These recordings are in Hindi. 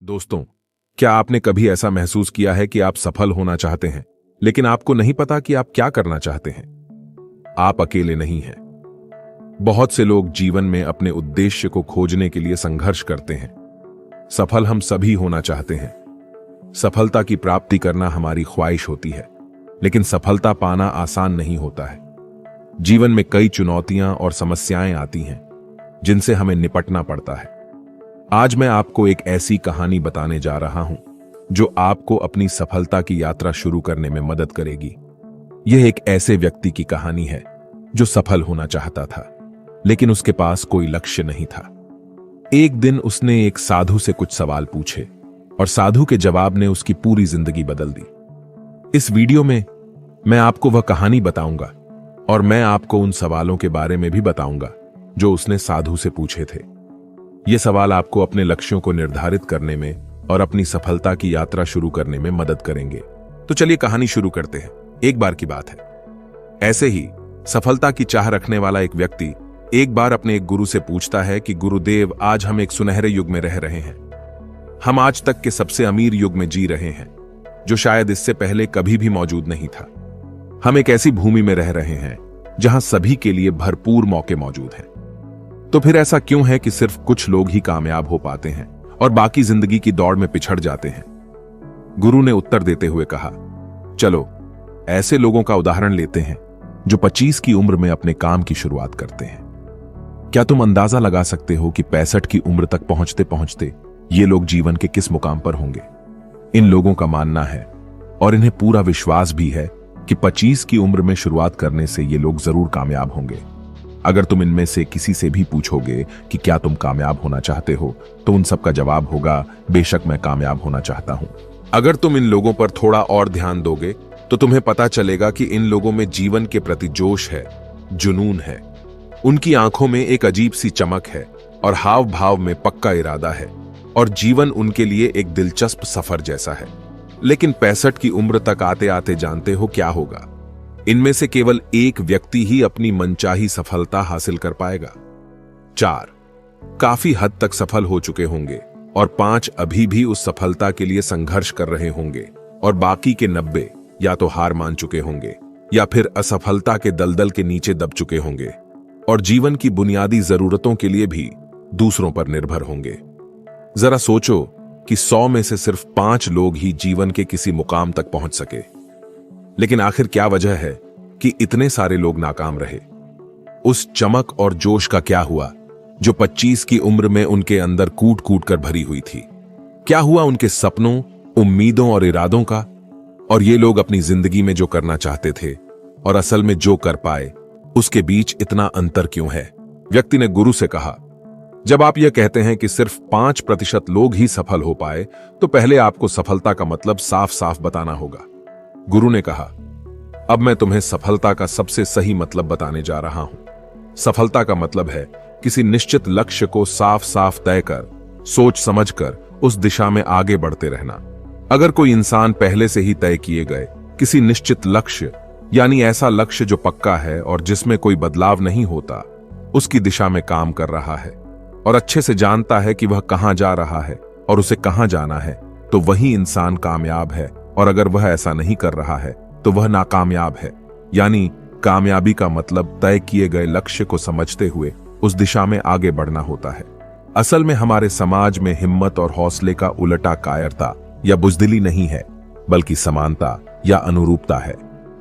दोस्तों, क्या आपने कभी ऐसा महसूस किया है कि आप सफल होना चाहते हैं, लेकिन आपको नहीं पता कि आप क्या करना चाहते हैं? आप अकेले नहीं हैं। बहुत से लोग जीवन में अपने उद्देश्य को खोजने के लिए संघर्ष करते हैं। सफल हम सभी होना चाहते हैं। सफलता की प्राप्ति करना हमारी ख्वाहिश होती है, लेकिन सफलता पाना आसान नहीं होता है। जीवन में कई चुनौतियां और समस्याएं आती हैं, जिनसे हमें निपटना पड़ता है। आज मैं आपको एक ऐसी कहानी बताने जा रहा हूं जो आपको अपनी सफलता की यात्रा शुरू करने में मदद करेगी। यह एक ऐसे व्यक्ति की कहानी है जो सफल होना चाहता था, लेकिन उसके पास कोई लक्ष्य नहीं था। एक दिन उसने एक साधु से कुछ सवाल पूछे और साधु के जवाब ने उसकी पूरी जिंदगी बदल दी। इस वीडियो में मैं आपको वह कहानी बताऊंगा और मैं आपको उन सवालों के बारे में भी बताऊंगा जो उसने साधु से पूछे थे। ये सवाल आपको अपने लक्ष्यों को निर्धारित करने में और अपनी सफलता की यात्रा शुरू करने में मदद करेंगे। तो चलिए कहानी शुरू करते हैं। एक बार की बात है, ऐसे ही सफलता की चाह रखने वाला एक व्यक्ति एक बार अपने एक गुरु से पूछता है कि गुरुदेव, आज हम एक सुनहरे युग में रह रहे हैं। हम आज तक के सबसे अमीर युग में जी रहे हैं, जो शायद इससे पहले कभी भी मौजूद नहीं था। हम एक ऐसी भूमि में रह रहे हैं जहां सभी के लिए भरपूर मौके मौजूद हैं। तो फिर ऐसा क्यों है कि सिर्फ कुछ लोग ही कामयाब हो पाते हैं और बाकी जिंदगी की दौड़ में पिछड़ जाते हैं? गुरु ने उत्तर देते हुए कहा, चलो ऐसे लोगों का उदाहरण लेते हैं जो 25 की उम्र में अपने काम की शुरुआत करते हैं। क्या तुम अंदाजा लगा सकते हो कि 65 की उम्र तक पहुंचते पहुंचते ये लोग जीवन के किस मुकाम पर होंगे? इन लोगों का मानना है और इन्हें पूरा विश्वास भी है कि 25 की उम्र में शुरुआत करने से ये लोग जरूर कामयाब होंगे। अगर तुम इनमें से किसी से भी पूछोगे कि क्या तुम कामयाब होना चाहते हो, तो उन सब का जवाब होगा, बेशक मैं कामयाब होना चाहता हूं। अगर तुम इन लोगों पर थोड़ा और ध्यान दोगे तो तुम्हें पता चलेगा कि इन लोगों में जीवन के प्रति जोश है, जुनून है। उनकी आंखों में एक अजीब सी चमक है और हाव भाव में पक्का इरादा है, और जीवन उनके लिए एक दिलचस्प सफर जैसा है। लेकिन 65 की उम्र तक आते आते जानते हो क्या होगा? इनमें से केवल एक व्यक्ति ही अपनी मनचाही सफलता हासिल कर पाएगा। 4 काफी हद तक सफल हो चुके होंगे और 5 अभी भी उस सफलता के लिए संघर्ष कर रहे होंगे, और बाकी के 90 या तो हार मान चुके होंगे या फिर असफलता के दलदल के नीचे दब चुके होंगे और जीवन की बुनियादी जरूरतों के लिए भी दूसरों पर निर्भर होंगे। जरा सोचो कि 100 में से सिर्फ 5 लोग ही जीवन के किसी मुकाम तक पहुंच सके। लेकिन आखिर क्या वजह है कि इतने सारे लोग नाकाम रहे? उस चमक और जोश का क्या हुआ जो 25 की उम्र में उनके अंदर कूट कूट कर भरी हुई थी? क्या हुआ उनके सपनों, उम्मीदों और इरादों का? और ये लोग अपनी जिंदगी में जो करना चाहते थे और असल में जो कर पाए, उसके बीच इतना अंतर क्यों है? व्यक्ति ने गुरु से कहा, जब आप यह कहते हैं कि सिर्फ 5% लोग ही सफल हो पाए, तो पहले आपको सफलता का मतलब साफ साफ बताना होगा। गुरु ने कहा, अब मैं तुम्हें सफलता का सबसे सही मतलब बताने जा रहा हूं। सफलता का मतलब है किसी निश्चित लक्ष्य को साफ साफ तय कर, सोच समझकर उस दिशा में आगे बढ़ते रहना। अगर कोई इंसान पहले से ही तय किए गए किसी निश्चित लक्ष्य, यानी ऐसा लक्ष्य जो पक्का है और जिसमें कोई बदलाव नहीं होता, उसकी दिशा में काम कर रहा है और अच्छे से जानता है कि वह कहां जा रहा है और उसे कहां जाना है, तो वही इंसान कामयाब है। और अगर वह ऐसा नहीं कर रहा है तो वह नाकामयाब है। यानी कामयाबी का मतलब तय किए गए लक्ष्य को समझते हुए उस दिशा में आगे बढ़ना होता है। असल में हमारे समाज में हिम्मत और हौसले का उलटा कायरता या बुजदिली नहीं है, बल्कि समानता या अनुरूपता है।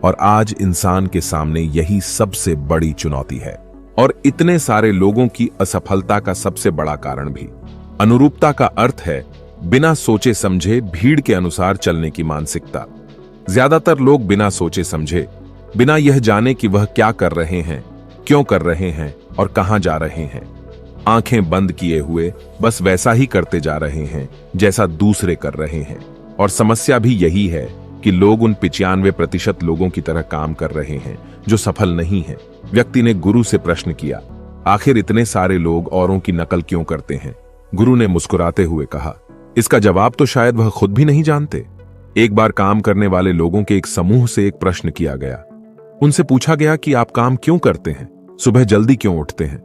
और आज इंसान के सामने यही सबसे बड़ी चुनौती है, और इतने सारे लोगों की असफलता का सबसे बड़ा कारण भी। अनुरूपता का अर्थ है बिना सोचे समझे भीड़ के अनुसार चलने की मानसिकता। ज्यादातर लोग बिना सोचे समझे, बिना यह जाने कि वह क्या कर रहे हैं, क्यों कर रहे हैं और कहां जा रहे हैं, आंखें बंद किए हुए बस वैसा ही करते जा रहे हैं जैसा दूसरे कर रहे हैं। और समस्या भी यही है कि लोग उन 95% लोगों की तरह काम कर रहे हैं जो सफल नहीं हैं। व्यक्ति ने गुरु से प्रश्न किया, आखिर इतने सारे लोग औरों की नकल क्यों करते हैं? गुरु ने मुस्कुराते हुए कहा, इसका जवाब तो शायद वह खुद भी नहीं जानते। एक बार काम करने वाले लोगों के एक समूह से एक प्रश्न किया गया। उनसे पूछा गया कि आप काम क्यों करते हैं, सुबह जल्दी क्यों उठते हैं?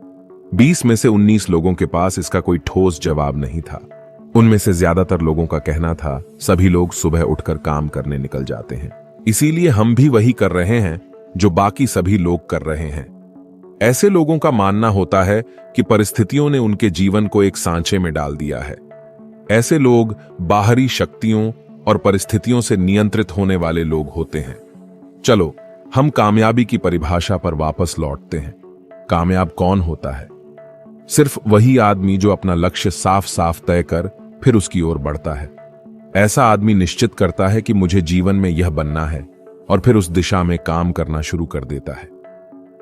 20 में से 19 लोगों के पास इसका कोई ठोस जवाब नहीं था। उनमें से ज्यादातर लोगों का कहना था सभी लोग सुबह उठकर काम करने निकल जाते हैं, इसीलिए हम भी वही कर रहे हैं जो बाकी सभी लोग कर रहे हैं। ऐसे लोगों का मानना होता है कि परिस्थितियों ने उनके जीवन को एक सांचे में डाल दिया है। ऐसे लोग बाहरी शक्तियों और परिस्थितियों से नियंत्रित होने वाले लोग होते हैं। चलो हम कामयाबी की परिभाषा पर वापस लौटते हैं। कामयाब कौन होता है? सिर्फ वही आदमी जो अपना लक्ष्य साफ साफ तय कर फिर उसकी ओर बढ़ता है। ऐसा आदमी निश्चित करता है कि मुझे जीवन में यह बनना है और फिर उस दिशा में काम करना शुरू कर देता है।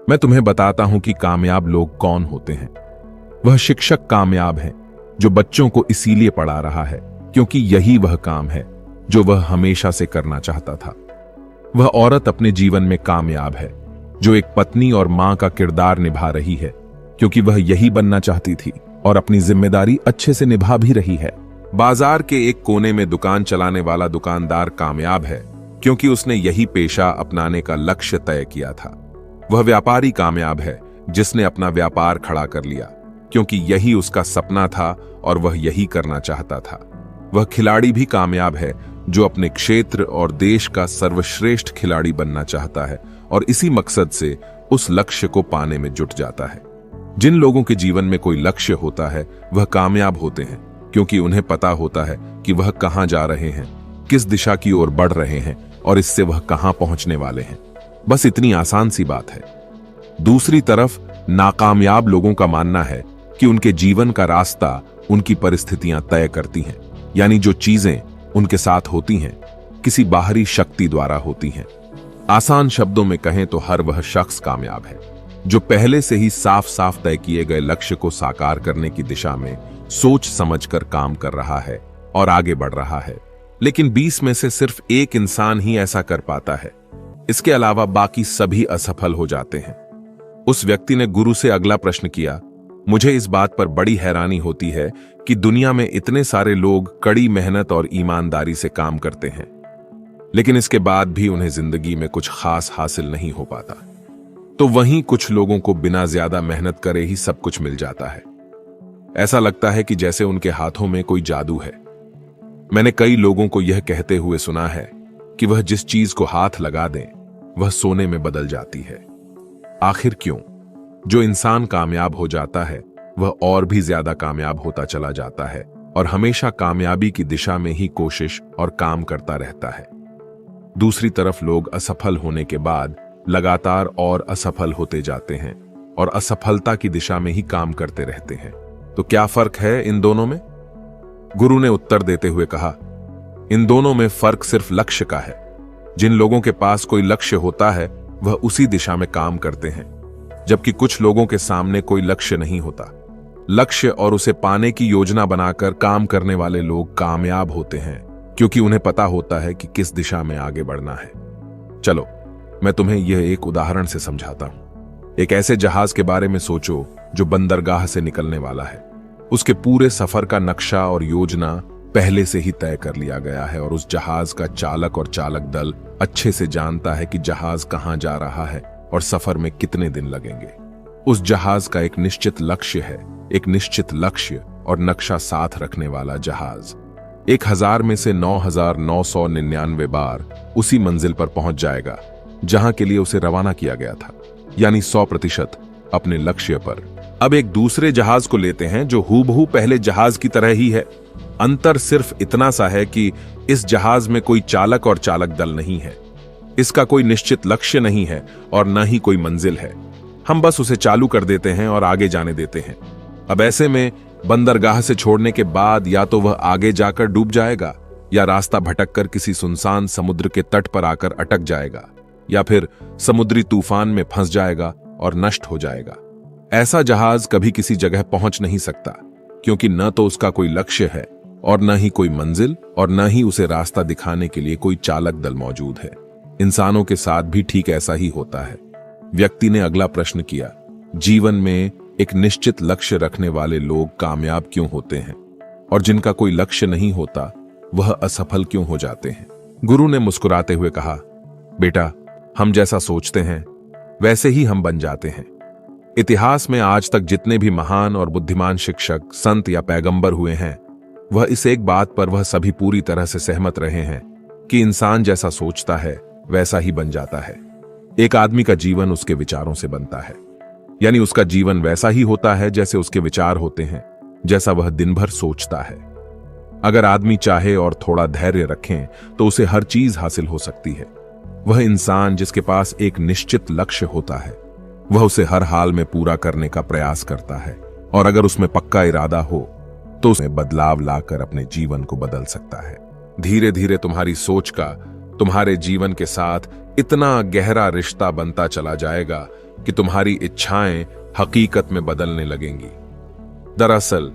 मैं तुम्हें बताता हूं कि कामयाब लोग कौन होते हैं। वह शिक्षक कामयाब है जो बच्चों को इसीलिए पढ़ा रहा है क्योंकि यही वह काम है जो वह हमेशा से करना चाहता था। वह औरत अपने जीवन में कामयाब है जो एक पत्नी और मां का किरदार निभा रही है क्योंकि वह यही बनना चाहती थी और अपनी जिम्मेदारी अच्छे से निभा भी रही है। बाजार के एक कोने में दुकान चलाने वाला दुकानदार कामयाब है क्योंकि उसने यही पेशा अपनाने का लक्ष्य तय किया था। वह व्यापारी कामयाब है जिसने अपना व्यापार खड़ा कर लिया क्योंकि यही उसका सपना था और वह यही करना चाहता था। वह खिलाड़ी भी कामयाब है जो अपने क्षेत्र और देश का सर्वश्रेष्ठ खिलाड़ी बनना चाहता है और इसी मकसद से उस लक्ष्य को पाने में जुट जाता है। जिन लोगों के जीवन में कोई लक्ष्य होता है वह कामयाब होते हैं क्योंकि उन्हें पता होता है कि वह कहां जा रहे हैं, किस दिशा की ओर बढ़ रहे हैं और इससे वह कहां पहुंचने वाले हैं। बस इतनी आसान सी बात है। दूसरी तरफ नाकामयाब लोगों का मानना है कि उनके जीवन का रास्ता उनकी परिस्थितियां तय करती हैं, यानी जो चीजें उनके साथ होती हैं किसी बाहरी शक्ति द्वारा होती हैं। आसान शब्दों में कहें तो हर वह शख्स कामयाब है जो पहले से ही साफ साफ तय किए गए लक्ष्य को साकार करने की दिशा में सोच समझकर काम कर रहा है और आगे बढ़ रहा है। लेकिन 20 में से सिर्फ एक इंसान ही ऐसा कर पाता है, इसके अलावा बाकी सभी असफल हो जाते हैं। उस व्यक्ति ने गुरु से अगला प्रश्न किया, मुझे इस बात पर बड़ी हैरानी होती है कि दुनिया में इतने सारे लोग कड़ी मेहनत और ईमानदारी से काम करते हैं, लेकिन इसके बाद भी उन्हें जिंदगी में कुछ खास हासिल नहीं हो पाता। तो वहीं कुछ लोगों को बिना ज्यादा मेहनत करे ही सब कुछ मिल जाता है। ऐसा लगता है कि जैसे उनके हाथों में कोई जादू है। मैंने कई लोगों को यह कहते हुए सुना है कि वह जिस चीज को हाथ लगा दें वह सोने में बदल जाती है। आखिर क्यों? जो इंसान कामयाब हो जाता है वह और भी ज्यादा कामयाब होता चला जाता है और हमेशा कामयाबी की दिशा में ही कोशिश और काम करता रहता है। दूसरी तरफ लोग असफल होने के बाद लगातार और असफल होते जाते हैं और असफलता की दिशा में ही काम करते रहते हैं। तो क्या फर्क है इन दोनों में? गुरु ने उत्तर देते हुए कहा, इन दोनों में फर्क सिर्फ लक्ष्य का है। जिन लोगों के पास कोई लक्ष्य होता है वह उसी दिशा में काम करते हैं, जबकि कुछ लोगों के सामने कोई लक्ष्य नहीं होता। लक्ष्य और उसे पाने की योजना बनाकर काम करने वाले लोग कामयाब होते हैं क्योंकि उन्हें पता होता है कि किस दिशा में आगे बढ़ना है। चलो मैं तुम्हें यह एक उदाहरण से समझाता हूं। एक ऐसे जहाज के बारे में सोचो जो बंदरगाह से निकलने वाला है। उसके पूरे सफर का नक्शा और योजना पहले से ही तय कर लिया गया है और उस जहाज का चालक और चालक दल अच्छे से जानता है कि जहाज कहां जा रहा है और सफर में कितने दिन लगेंगे। उस जहाज का एक निश्चित लक्ष्य है, एक निश्चित लक्ष्य और नक्शा साथ रखने वाला जहाज 1000 में से 9999 बार उसी मंजिल पर पहुंच जाएगा जहां के लिए उसे रवाना किया गया था, यानी 100% अपने लक्ष्य पर। अब एक दूसरे जहाज को लेते हैं जो हूबहू पहले जहाज की तरह ही है। अंतर सिर्फ इतना सा है कि इस जहाज में कोई चालक और चालक दल नहीं है, इसका कोई निश्चित लक्ष्य नहीं है और न ही कोई मंजिल है। हम बस उसे चालू कर देते हैं और आगे जाने देते हैं। अब ऐसे में बंदरगाह से छोड़ने के बाद या तो वह आगे जाकर डूब जाएगा या रास्ता भटककर किसी सुनसान समुद्र के तट पर आकर अटक जाएगा या फिर समुद्री तूफान में फंस जाएगा और नष्ट हो जाएगा। ऐसा जहाज कभी किसी जगह पहुंच नहीं सकता क्योंकि न तो उसका कोई लक्ष्य है और न ही कोई मंजिल और न ही उसे रास्ता दिखाने के लिए कोई चालक दल मौजूद है। इंसानों के साथ भी ठीक ऐसा ही होता है। व्यक्ति ने अगला प्रश्न किया, जीवन में एक निश्चित लक्ष्य रखने वाले लोग कामयाब क्यों होते हैं और जिनका कोई लक्ष्य नहीं होता वह असफल क्यों हो जाते हैं? गुरु ने मुस्कुराते हुए कहा, बेटा, हम जैसा सोचते हैं वैसे ही हम बन जाते हैं। इतिहास में आज तक जितने भी महान और बुद्धिमान शिक्षक, संत या पैगंबर हुए हैं वह इस एक बात पर वह सभी पूरी तरह से सहमत रहे हैं कि इंसान जैसा सोचता है वैसा ही बन जाता है। एक आदमी का जीवन उसके विचारों से बनता है, यानी उसका जीवन वैसा ही होता है जैसे उसके विचार होते हैं, जैसा वह दिन भर सोचता है। अगर आदमी चाहे और थोड़ा धैर्य रखें तो उसे हर चीज हासिल हो सकती है। वह इंसान जिसके पास एक निश्चित लक्ष्य होता है वह उसे हर हाल में पूरा करने का प्रयास करता है, और अगर उसमें पक्का इरादा हो तो उसमें बदलाव लाकर अपने जीवन को बदल सकता है। धीरे धीरे तुम्हारी सोच का तुम्हारे जीवन के साथ इतना गहरा रिश्ता बनता चला जाएगा कि तुम्हारी इच्छाएं हकीकत में बदलने लगेंगी। दरअसल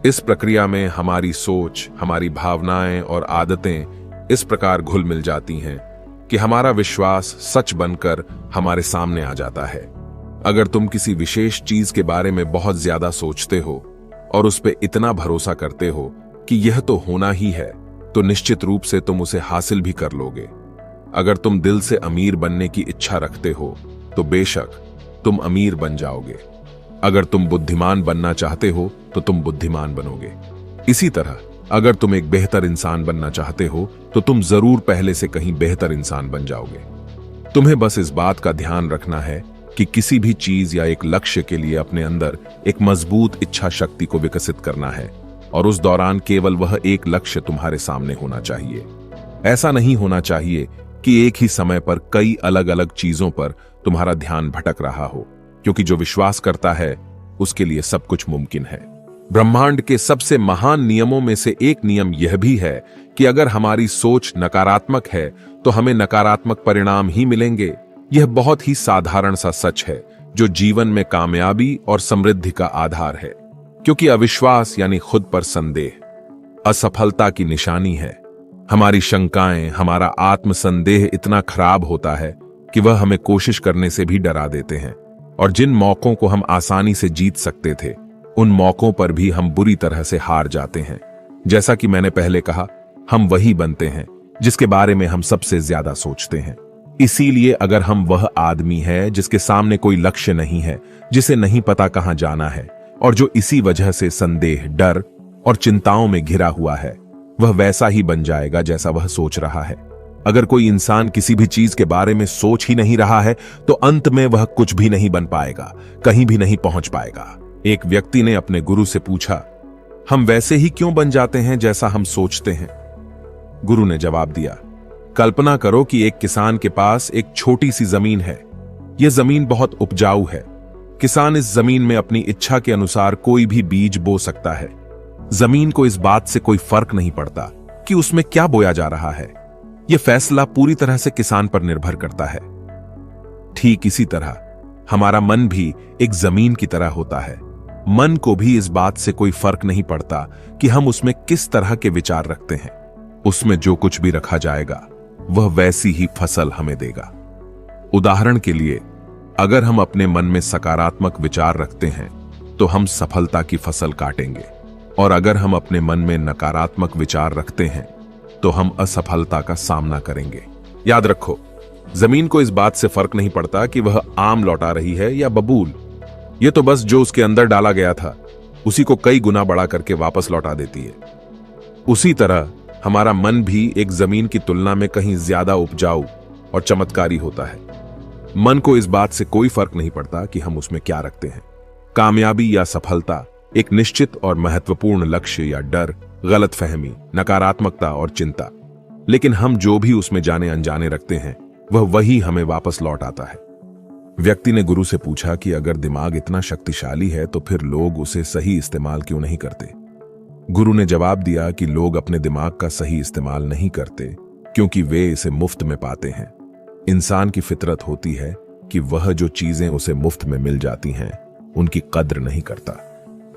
इस प्रक्रिया में हमारी सोच, हमारी भावनाएं और आदतें इस प्रकार घुल मिल जाती हैं कि हमारा विश्वास सच बनकर हमारे सामने आ जाता है। अगर तुम किसी विशेष चीज के बारे में बहुत ज्यादा सोचते हो और उस पर इतना भरोसा करते हो कि यह तो होना ही है, तो निश्चित रूप से तुम उसे हासिल भी कर लोगे। अगर तुम दिल से अमीर बनने की इच्छा रखते हो तो बेशक तुम अमीर बन जाओगे। अगर तुम बुद्धिमान बनना चाहते हो तो तुम बुद्धिमान बनोगे। इसी तरह अगर तुम एक बेहतर इंसान बनना चाहते हो तो तुम जरूर पहले से कहीं बेहतर इंसान बन जाओगे। तुम्हें बस इस बात का ध्यान रखना है कि किसी भी चीज या एक लक्ष्य के लिए अपने अंदर एक मजबूत इच्छा शक्ति को विकसित करना है, और उस दौरान केवल वह एक लक्ष्य तुम्हारे सामने होना चाहिए। ऐसा नहीं होना चाहिए कि एक ही समय पर कई अलग अलग चीजों पर तुम्हारा ध्यान भटक रहा हो, क्योंकि जो विश्वास करता है उसके लिए सब कुछ मुमकिन है। ब्रह्मांड के सबसे महान नियमों में से एक नियम यह भी है कि अगर हमारी सोच नकारात्मक है तो हमें नकारात्मक परिणाम ही मिलेंगे। यह बहुत ही साधारण सा सच है जो जीवन में कामयाबी और समृद्धि का आधार है, क्योंकि अविश्वास यानी खुद पर संदेह असफलता की निशानी है। हमारी शंकाएं, हमारा आत्मसंदेह इतना खराब होता है कि वह हमें कोशिश करने से भी डरा देते हैं, और जिन मौकों को हम आसानी से जीत सकते थे उन मौकों पर भी हम बुरी तरह से हार जाते हैं। जैसा कि मैंने पहले कहा, हम वही बनते हैं जिसके बारे में हम सबसे ज्यादा सोचते हैं। इसीलिए अगर हम वह आदमी है जिसके सामने कोई लक्ष्य नहीं है, जिसे नहीं पता कहां जाना है, और जो इसी वजह से संदेह, डर और चिंताओं में घिरा हुआ है, वह वैसा ही बन जाएगा जैसा वह सोच रहा है। अगर कोई इंसान किसी भी चीज के बारे में सोच ही नहीं रहा है तो अंत में वह कुछ भी नहीं बन पाएगा, कहीं भी नहीं पहुंच पाएगा। एक व्यक्ति ने अपने गुरु से पूछा, हम वैसे ही क्यों बन जाते हैं जैसा हम सोचते हैं? गुरु ने जवाब दिया, कल्पना करो कि एक किसान के पास एक छोटी सी जमीन है। यह जमीन बहुत उपजाऊ है। किसान इस जमीन में अपनी इच्छा के अनुसार कोई भी बीज बो सकता है। जमीन को इस बात से कोई फर्क नहीं पड़ता कि उसमें क्या बोया जा रहा है। यह फैसला पूरी तरह से किसान पर निर्भर करता है। ठीक इसी तरह हमारा मन भी एक जमीन की तरह होता है। मन को भी इस बात से कोई फर्क नहीं पड़ता कि हम उसमें किस तरह के विचार रखते हैं। उसमें जो कुछ भी रखा जाएगा वह वैसी ही फसल हमें देगा। उदाहरण के लिए, अगर हम अपने मन में सकारात्मक विचार रखते हैं तो हम सफलता की फसल काटेंगे, और अगर हम अपने मन में नकारात्मक विचार रखते हैं तो हम असफलता का सामना करेंगे। याद रखो, जमीन को इस बात से फर्क नहीं पड़ता कि वह आम लौटा रही है या बबूल। यह तो बस जो उसके अंदर डाला गया था उसी को कई गुना बड़ा करके वापस लौटा देती है। उसी तरह हमारा मन भी एक जमीन की तुलना में कहीं ज्यादा उपजाऊ और चमत्कारी होता है। मन को इस बात से कोई फर्क नहीं पड़ता कि हम उसमें क्या रखते हैं, कामयाबी या सफलता, एक निश्चित और महत्वपूर्ण लक्ष्य या डर, गलतफहमी, नकारात्मकता और चिंता। लेकिन हम जो भी उसमें जाने अनजाने रखते हैं वह वही हमें वापस लौट आता है। व्यक्ति ने गुरु से पूछा कि अगर दिमाग इतना शक्तिशाली है तो फिर लोग उसे सही इस्तेमाल क्यों नहीं करते? गुरु ने जवाब दिया कि लोग अपने दिमाग का सही इस्तेमाल नहीं करते क्योंकि वे इसे मुफ्त में पाते हैं। इंसान की फितरत होती है कि वह जो चीजें उसे मुफ्त में मिल जाती हैं उनकी कद्र नहीं करता।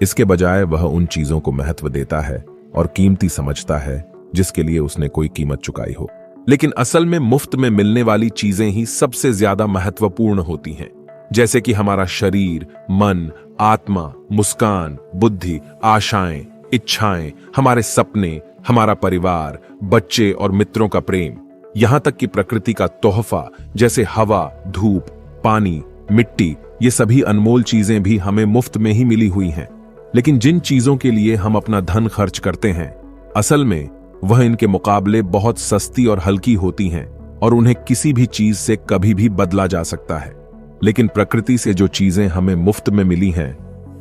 इसके बजाय वह उन चीजों को महत्व देता है और कीमती समझता है जिसके लिए उसने कोई कीमत चुकाई हो। लेकिन असल में मुफ्त में मिलने वाली चीजें ही सबसे ज्यादा महत्वपूर्ण होती हैं, जैसे कि हमारा शरीर, मन, आत्मा, मुस्कान, बुद्धि, आशाएं, इच्छाएं, हमारे सपने, हमारा परिवार, बच्चे और मित्रों का प्रेम, यहां तक कि प्रकृति का तोहफा जैसे हवा, धूप, पानी, मिट्टी, ये सभी अनमोल चीजें भी हमें मुफ्त में ही मिली हुई हैं। लेकिन जिन चीजों के लिए हम अपना धन खर्च करते हैं, असल में वह इनके मुकाबले बहुत सस्ती और हल्की होती हैं और उन्हें किसी भी चीज से कभी भी बदला जा सकता है। लेकिन प्रकृति से जो चीजें हमें मुफ्त में मिली हैं,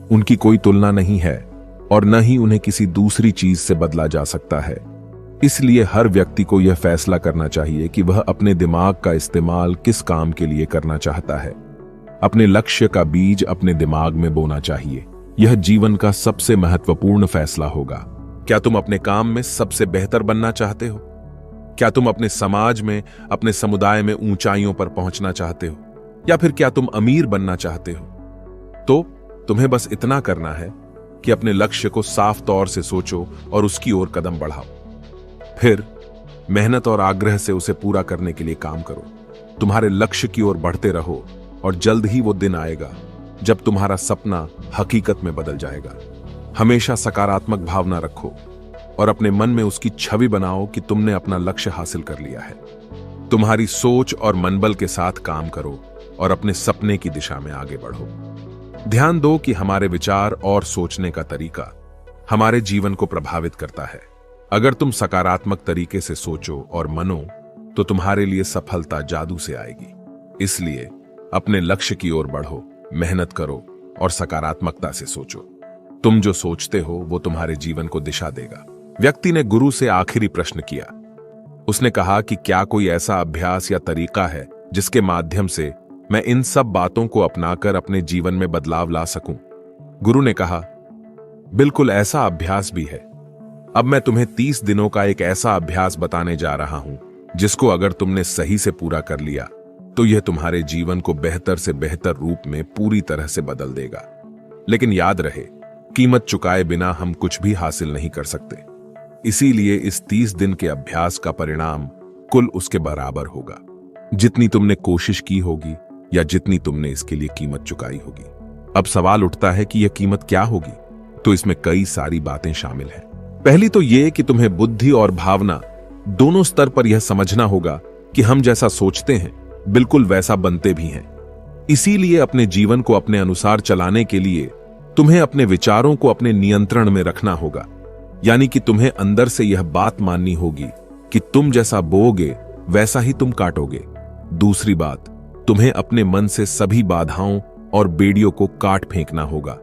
उनकी कोई तुलना नहीं है और न ही उन्हें किसी दूसरी चीज से बदला जा सकता है। इसलिए हर व्यक्ति को यह फैसला करना चाहिए कि वह अपने दिमाग का इस्तेमाल किस काम के लिए करना चाहता है। अपने लक्ष्य का बीज अपने दिमाग में बोना चाहिए। यह जीवन का सबसे महत्वपूर्ण फैसला होगा। क्या तुम अपने काम में सबसे बेहतर बनना चाहते हो? क्या तुम अपने समाज में, अपने समुदाय में ऊंचाइयों पर पहुंचना चाहते हो? या फिर क्या तुम अमीर बनना चाहते हो? तो तुम्हें बस इतना करना है कि अपने लक्ष्य को साफ तौर से सोचो और उसकी ओर कदम बढ़ाओ। फिर मेहनत और आग्रह से उसे पूरा करने के लिए काम करो। तुम्हारे लक्ष्य की ओर बढ़ते रहो और जल्द ही वो दिन आएगा जब तुम्हारा सपना हकीकत में बदल जाएगा। हमेशा सकारात्मक भावना रखो और अपने मन में उसकी छवि बनाओ कि तुमने अपना लक्ष्य हासिल कर लिया है। तुम्हारी सोच और मनबल के साथ काम करो और अपने सपने की दिशा में आगे बढ़ो। ध्यान दो कि हमारे विचार और सोचने का तरीका हमारे जीवन को प्रभावित करता है। अगर तुम सकारात्मक तरीके से सोचो और मनो तो तुम्हारे लिए सफलता जादू से आएगी। इसलिए अपने लक्ष्य की ओर बढ़ो, मेहनत करो और सकारात्मकता से सोचो। तुम जो सोचते हो वो तुम्हारे जीवन को दिशा देगा। व्यक्ति ने गुरु से आखिरी प्रश्न किया। उसने कहा कि क्या कोई ऐसा अभ्यास या तरीका है जिसके माध्यम से मैं इन सब बातों को अपनाकर अपने जीवन में बदलाव ला सकूं? गुरु ने कहा, बिल्कुल ऐसा अभ्यास भी है। अब मैं तुम्हें 30 दिनों का एक ऐसा अभ्यास बताने जा रहा हूं जिसको अगर तुमने सही से पूरा कर लिया तो यह तुम्हारे जीवन को बेहतर से बेहतर रूप में पूरी तरह से बदल देगा। लेकिन याद रहे, कीमत चुकाए बिना हम कुछ भी हासिल नहीं कर सकते। इसीलिए इस 30 दिन के अभ्यास का परिणाम कुल उसके बराबर होगा जितनी तुमने कोशिश की होगी या जितनी तुमने इसके लिए कीमत चुकाई होगी। अब सवाल उठता है कि यह कीमत क्या होगी? तो इसमें कई सारी बातें शामिल हैं। पहली तो यह कि तुम्हें बुद्धि और भावना दोनों स्तर पर यह समझना होगा कि हम जैसा सोचते हैं बिल्कुल वैसा बनते भी हैं। इसीलिए अपने जीवन को अपने अनुसार चलाने के लिए तुम्हें अपने विचारों को अपने नियंत्रण में रखना होगा। यानी कि तुम्हें अंदर से यह बात माननी होगी कि तुम जैसा बोओगे वैसा ही तुम काटोगे। दूसरी बात, तुम्हें अपने मन से सभी बाधाओं और बेड़ियों को काट फेंकना होगा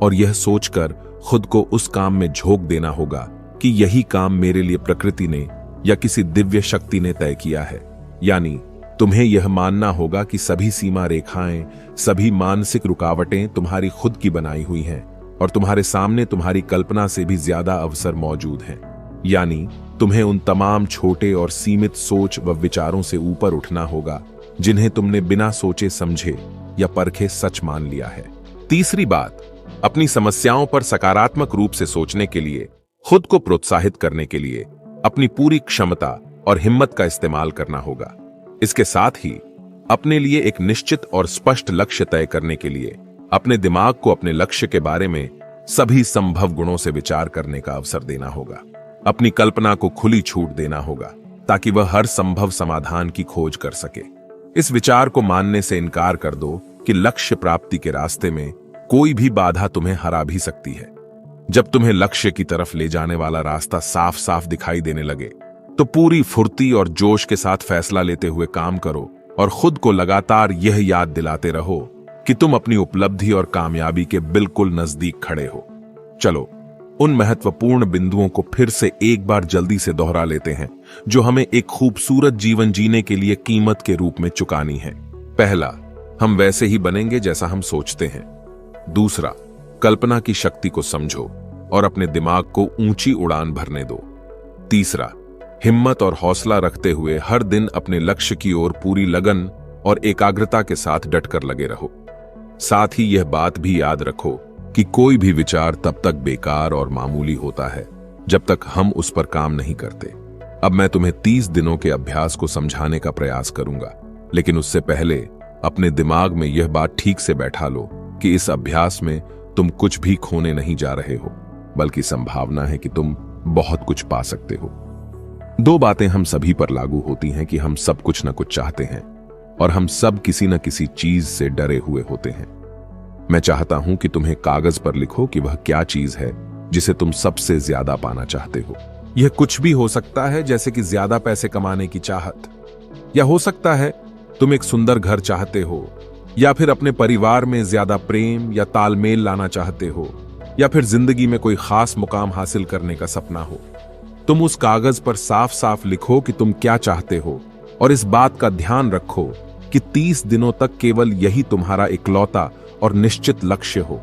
और यह सोचकर खुद को उस काम में झोंक देना होगा कि यही काम मेरे लिए प्रकृति ने या किसी दिव्य शक्ति ने तय किया है। यानी तुम्हें यह मानना होगा कि सभी सीमा रेखाएं, सभी मानसिक रुकावटें तुम्हारी खुद की बनाई हुई हैं और तुम्हारे सामने तुम्हारी कल्पना से भी ज्यादा अवसर मौजूद हैं। यानी तुम्हें उन तमाम छोटे और सीमित सोच व विचारों से ऊपर उठना होगा जिन्हें तुमने बिना सोचे समझे या परखे सच मान लिया है। तीसरी बात, अपनी समस्याओं पर सकारात्मक रूप से सोचने के लिए, खुद को प्रोत्साहित करने के लिए अपनी पूरी क्षमता और हिम्मत का इस्तेमाल करना होगा। इसके साथ ही अपने लिए एक निश्चित और स्पष्ट लक्ष्य तय करने के लिए अपने दिमाग को अपने लक्ष्य के बारे में सभी संभव गुणों से विचार करने का अवसर देना होगा। अपनी कल्पना को खुली छूट देना होगा ताकि वह हर संभव समाधान की खोज कर सके। इस विचार को मानने से इनकार कर दो कि लक्ष्य प्राप्ति के रास्ते में कोई भी बाधा तुम्हें हरा भी सकती है। जब तुम्हें लक्ष्य की तरफ ले जाने वाला रास्ता साफ साफ दिखाई देने लगे तो पूरी फुर्ती और जोश के साथ फैसला लेते हुए काम करो और खुद को लगातार यह याद दिलाते रहो कि तुम अपनी उपलब्धि और कामयाबी के बिल्कुल नजदीक खड़े हो। चलो उन महत्वपूर्ण बिंदुओं को फिर से एक बार जल्दी से दोहरा लेते हैं जो हमें एक खूबसूरत जीवन जीने के लिए कीमत के रूप में चुकानी है। पहला, हम वैसे ही बनेंगे जैसा हम सोचते हैं। दूसरा, कल्पना की शक्ति को समझो और अपने दिमाग को ऊंची उड़ान भरने दो। तीसरा, हिम्मत और हौसला रखते हुए हर दिन अपने लक्ष्य की ओर पूरी लगन और एकाग्रता के साथ डटकर लगे रहो। साथ ही यह बात भी याद रखो कि कोई भी विचार तब तक बेकार और मामूली होता है जब तक हम उस पर काम नहीं करते। अब मैं तुम्हें 30 दिनों के अभ्यास को समझाने का प्रयास करूंगा, लेकिन उससे पहले अपने दिमाग में यह बात ठीक से बैठा लो कि इस अभ्यास में तुम कुछ भी खोने नहीं जा रहे हो, बल्कि संभावना है कि तुम बहुत कुछ पा सकते हो। 2 बातें हम सभी पर लागू होती हैं कि हम सब कुछ न कुछ चाहते हैं और हम सब किसी न किसी चीज से डरे हुए होते हैं। मैं चाहता हूं कि तुम्हें कागज पर लिखो कि वह क्या चीज है जिसे तुम सबसे ज्यादा पाना चाहते हो। यह कुछ भी हो सकता है, जैसे कि ज्यादा पैसे कमाने की चाहत, या हो सकता है तुम एक सुंदर घर चाहते हो, या फिर अपने परिवार में ज्यादा प्रेम या तालमेल लाना चाहते हो, या फिर जिंदगी में कोई खास मुकाम हासिल करने का सपना हो। तुम उस कागज पर साफ साफ लिखो कि तुम क्या चाहते हो, और इस बात का ध्यान रखो कि 30 दिनों तक केवल यही तुम्हारा इकलौता और निश्चित लक्ष्य हो।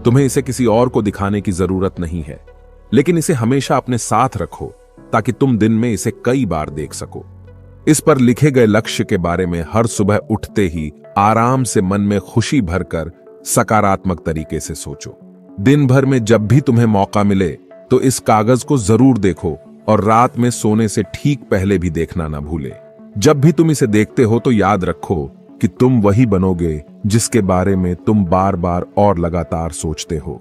तुम्हें इसे किसी और को दिखाने की जरूरत नहीं है, लेकिन इसे हमेशा अपने साथ रखो ताकि तुम दिन में इसे कई बार देख सको। इस पर लिखे गए लक्ष्य के बारे में हर सुबह उठते ही आराम से मन में खुशी भरकर सकारात्मक तरीके से सोचो। दिन भर में जब भी तुम्हें मौका मिले तो इस कागज को जरूर देखो, और रात में सोने से ठीक पहले भी देखना ना भूले। जब भी तुम इसे देखते हो तो याद रखो कि तुम वही बनोगे जिसके बारे में तुम बार बार और लगातार सोचते हो।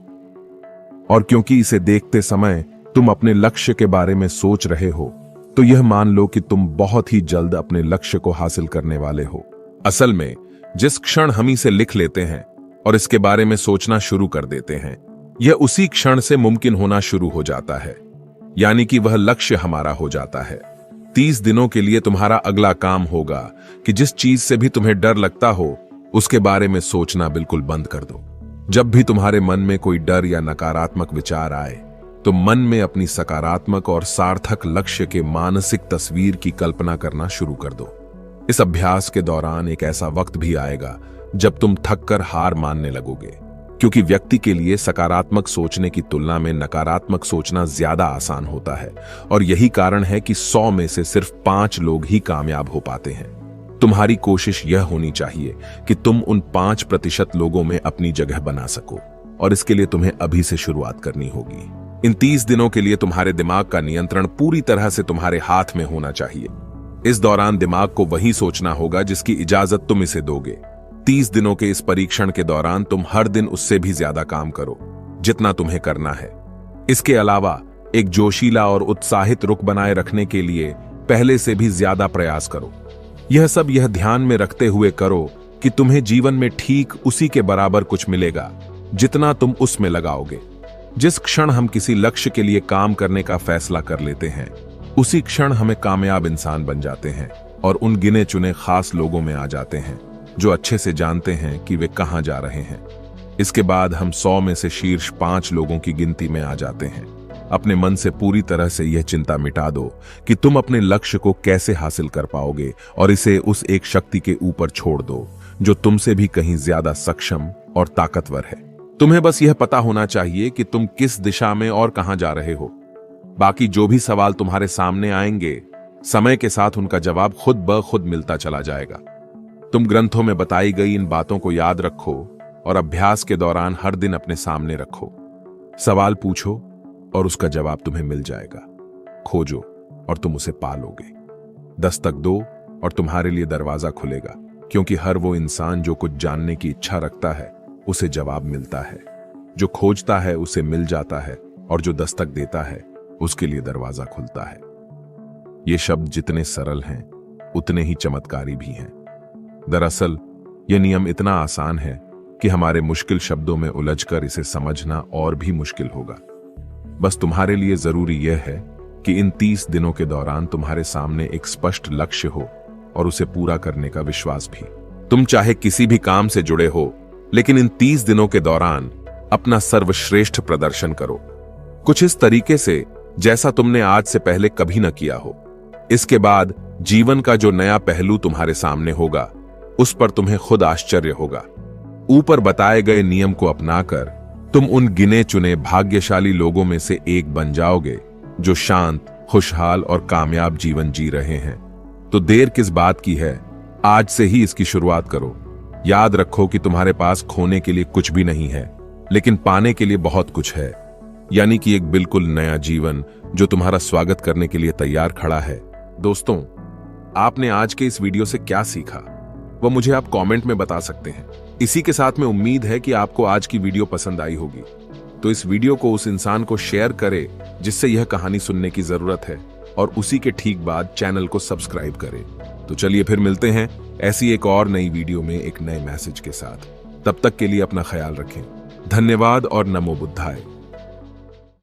और क्योंकि इसे देखते समय तुम अपने लक्ष्य के बारे में सोच रहे हो, तो यह मान लो कि तुम बहुत ही जल्द अपने लक्ष्य को हासिल करने वाले हो। असल में जिस क्षण हम इसे लिख लेते हैं और इसके बारे में सोचना शुरू कर देते हैं, यह उसी क्षण से मुमकिन होना शुरू हो जाता है, यानी कि वह लक्ष्य हमारा हो जाता है। 30 दिनों के लिए तुम्हारा अगला काम होगा कि जिस चीज से भी तुम्हें डर लगता हो उसके बारे में सोचना बिल्कुल बंद कर दो। जब भी तुम्हारे मन में कोई डर या नकारात्मक विचार आए, तो मन में अपनी सकारात्मक और सार्थक लक्ष्य के मानसिक तस्वीर की कल्पना करना शुरू कर दो। इस अभ्यास के दौरान एक ऐसा वक्त भी आएगा जब तुम थककर हार मानने लगोगे, क्योंकि व्यक्ति के लिए सकारात्मक सोचने की तुलना में नकारात्मक सोचना ज्यादा आसान होता है, और यही कारण है कि 100 में से सिर्फ 5 लोग ही कामयाब हो पाते हैं। तुम्हारी कोशिश यह होनी चाहिए कि तुम उन 5% लोगों में अपनी जगह बना सको, और इसके लिए तुम्हें अभी से शुरुआत करनी होगी। इन 30 दिनों के लिए तुम्हारे दिमाग का नियंत्रण पूरी तरह से तुम्हारे हाथ में होना चाहिए। इस दौरान दिमाग को वही सोचना होगा जिसकी इजाजत तुम इसे दोगे। 30 दिनों के इस परीक्षण के दौरान तुम हर दिन उससे भी ज्यादा काम करो जितना तुम्हें करना है। इसके अलावा एक जोशीला और उत्साहित रुख बनाए रखने के लिए पहले से भी ज्यादा प्रयास करो। यह ध्यान में रखते हुए करो कि तुम्हें जीवन में ठीक उसी के बराबर कुछ मिलेगा जितना तुम उसमें लगाओगे। जिस क्षण हम किसी लक्ष्य के लिए काम करने का फैसला कर लेते हैं, उसी क्षण हमें कामयाब इंसान बन जाते हैं और उन गिने चुने खास लोगों में आ जाते हैं जो अच्छे से जानते हैं कि वे कहां जा रहे हैं। इसके बाद हम 100 में से शीर्ष 5 लोगों की गिनती में आ जाते हैं। अपने मन से पूरी तरह से यह चिंता मिटा दो कि तुम अपने लक्ष्य को कैसे हासिल कर पाओगे, और इसे उस एक शक्ति के ऊपर छोड़ दो जो तुमसे भी कहीं ज्यादा सक्षम और ताकतवर है। तुम्हें बस यह पता होना चाहिए कि तुम किस दिशा में और कहां जा रहे हो। बाकी जो भी सवाल तुम्हारे सामने आएंगे, समय के साथ उनका जवाब खुद ब खुद मिलता चला जाएगा। तुम ग्रंथों में बताई गई इन बातों को याद रखो और अभ्यास के दौरान हर दिन अपने सामने रखो। सवाल पूछो और उसका जवाब तुम्हें मिल जाएगा। खोजो और तुम उसे पालोगे। दस्तक दो और तुम्हारे लिए दरवाजा खुलेगा, क्योंकि हर वो इंसान जो कुछ जानने की इच्छा रखता है उसे जवाब मिलता है। जो खोजता है उसे मिल जाता है, और जो दस्तक देता है उसके लिए दरवाजा खुलता है। ये शब्द जितने सरल हैं उतने ही चमत्कारी भी हैं। दरअसल यह नियम इतना आसान है कि हमारे मुश्किल शब्दों में उलझकर इसे समझना और भी मुश्किल होगा। बस तुम्हारे लिए जरूरी यह है कि इन 30 दिनों के दौरान तुम्हारे सामने एक स्पष्ट लक्ष्य हो और उसे पूरा करने का विश्वास भी। तुम चाहे किसी भी काम से जुड़े हो, लेकिन इन 30 दिनों के दौरान अपना सर्वश्रेष्ठ प्रदर्शन करो, कुछ इस तरीके से जैसा तुमने आज से पहले कभी न किया हो। इसके बाद जीवन का जो नया पहलू तुम्हारे सामने होगा, उस पर तुम्हें खुद आश्चर्य होगा। ऊपर बताए गए नियम को अपनाकर तुम उन गिने चुने भाग्यशाली लोगों में से एक बन जाओगे जो शांत, खुशहाल और कामयाब जीवन जी रहे हैं। तो देर किस बात की है, आज से ही इसकी शुरुआत करो। याद रखो कि तुम्हारे पास खोने के लिए कुछ भी नहीं है, लेकिन पाने के लिए बहुत कुछ है, यानी कि एक बिल्कुल नया जीवन जो तुम्हारा स्वागत करने के लिए तैयार खड़ा है। दोस्तों, आपने आज के इस वीडियो से क्या सीखा वह मुझे आप कमेंट में बता सकते हैं। इसी के साथ में उम्मीद है कि आपको आज की वीडियो पसंद आई होगी, तो इस वीडियो को उस इंसान को शेयर करें जिससे यह कहानी सुनने की जरूरत है, और उसी के ठीक बाद चैनल को सब्सक्राइब करें। तो चलिए फिर मिलते हैं ऐसी एक और नई वीडियो में एक नए मैसेज के साथ। तब तक के लिए अपना ख्याल रखें। धन्यवाद और नमो बुद्धाय।